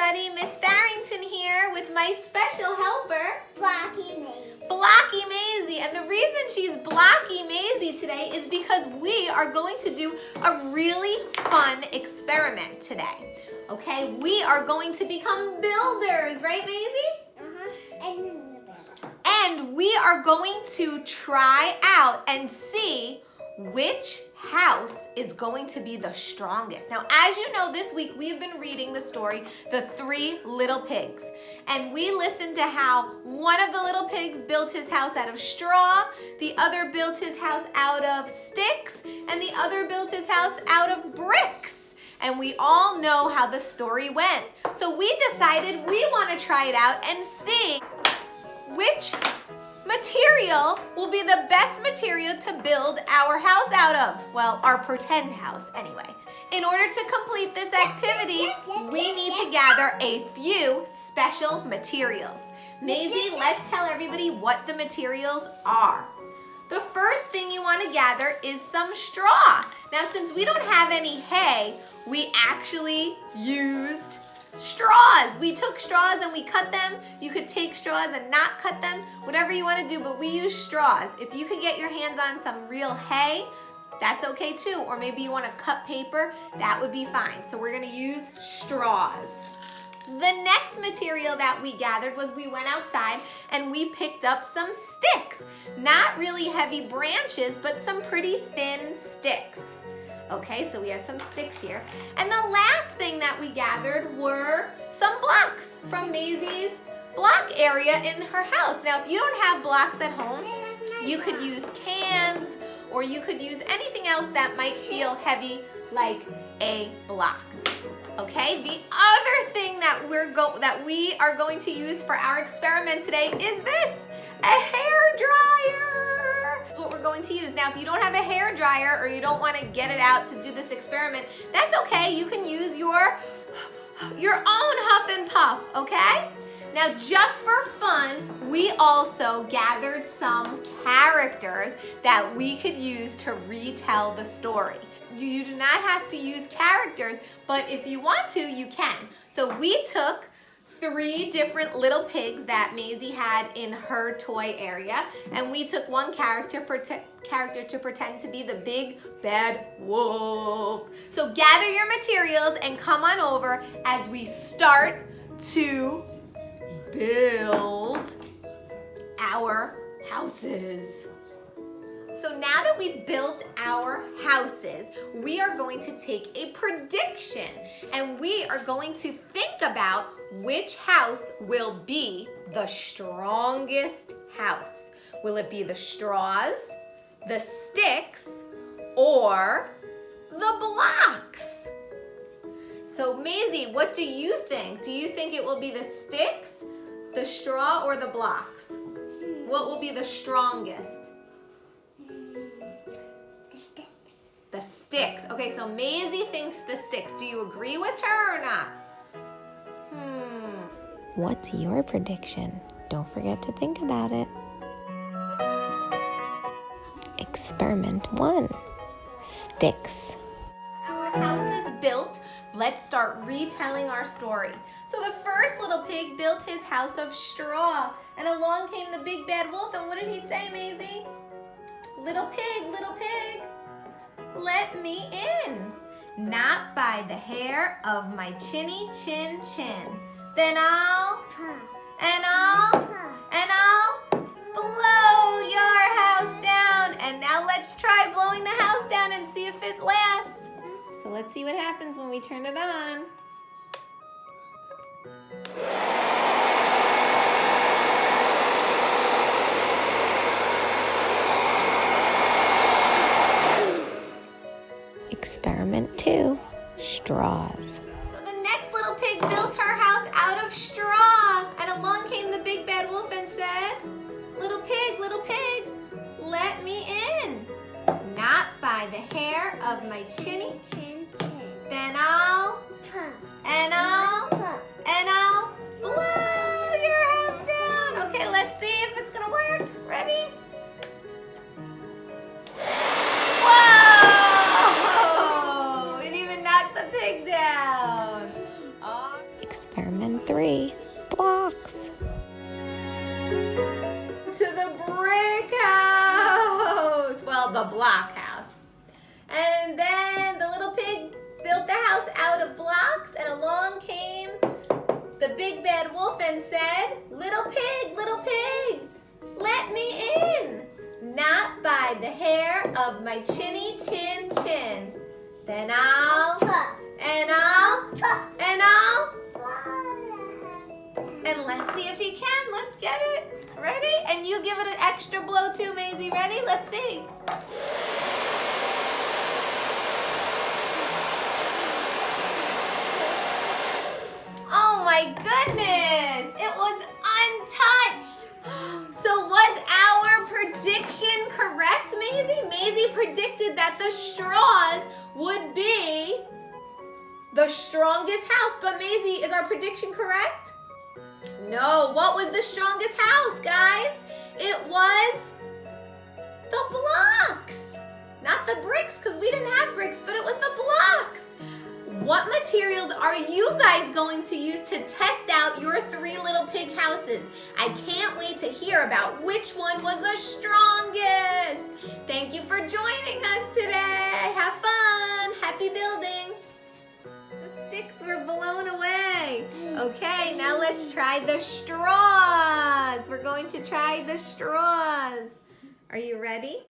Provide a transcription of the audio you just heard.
everybody, Miss Farrington here with my special helper, Blocky Maisie. Blocky Maisie. And the reason she's Blocky Maisie today is because we are going to do a really fun experiment today. Okay, we are going to become builders, right, Maisie? And we are going to try out and see which house is going to be the strongest. Now, as you know, this week we've been reading the story, The Three Little Pigs. And we listened to how one of the little pigs built his house out of straw, the other built his house out of sticks, and the other built his house out of bricks. And we all know how the story went. So we decided we want to try it out and see which material will be the best material to build our house out of. Well, our pretend house anyway. In order to complete this activity, we need to gather a few special materials. Maisie, let's tell everybody what the materials are. The first thing you want to gather is some straw. Now, since we don't have any hay, we actually used straws. We took straws and we cut them. You could take straws and not cut them, whatever you want to do, but we use straws. If you could get your hands on some real hay, that's okay too. Or maybe you want to cut paper, that would be fine. So we're going to use straws. The next material that we gathered was we went outside and we picked up some sticks. Not really heavy branches, but some pretty thin sticks. Okay, so we have some sticks here. And the last thing that we gathered were some blocks from Maisie's block area in her house. Now, if you don't have blocks at home, you could use cans or you could use anything else that might feel heavy like a block. Okay, the other thing that we are going to use for our experiment today is this, a hair dryer. That's what we're going to use. Now, if you don't have a hair dryer or you don't want to get it out to do this experiment, that's okay. You can use your own Huff and Puff, okay? Now, just for fun, we also gathered some characters that we could use to retell the story. You do not have to use characters, but if you want to, you can. So we took 3 different little pigs that Maisie had in her toy area, and we took one character to pretend to be the big bad wolf. So gather your materials and come on over as we start to build our houses. So now that we've built our houses, we are going to take a prediction and we are going to think about which house will be the strongest house. Will it be the straws, the sticks, or the blocks? So Maisie, what do you think? Do you think it will be the sticks, the straw, or the blocks? What will be the strongest? The sticks. Okay, so Maisie thinks the sticks. Do you agree with her or not? What's your prediction? Don't forget to think about it. Experiment 1. Sticks. Our house is built. Let's start retelling our story. So the first little pig built his house of straw, and along came the big bad wolf, and what did he say, Maisie? Little pig, let me in. Not by the hair of my chinny chin chin. Then I'll blow your house down. And now let's try blowing the house down and see if it lasts. So let's see what happens when we turn it on. Experiment 2. Straws. So the next little pig built her house out of straw. And along came the big bad wolf and said, little pig, let me in. Not by the hair of my chinny chin chin. Then I'll blow your house down. Okay, let's see if it's gonna work. Ready? Whoa! It even knocked the pig down. Experiment the block house. And then the little pig built the house out of blocks, and along came the big bad wolf and said, little pig, let me in. Not by the hair of my chinny chin chin. Then I'll, and let's see if he can. Let's get it. Ready? And you give it an extra blow too, Maisie. Ready? Let's see. Oh my goodness! It was untouched! So was our prediction correct, Maisie? Maisie predicted that the straws would be the strongest house. But Maisie, is our prediction correct? No. What was the strongest house, guys? It was the blocks. Not the bricks, because we didn't have bricks, but it was the blocks. What materials are you guys going to use to test out your 3 little pig houses? I can't wait to hear about which one was the strongest. Thank you for joining us today. Have fun. Happy building. The sticks were blown away. Okay, now let's try the straws. We're going to try the straws. Are you ready?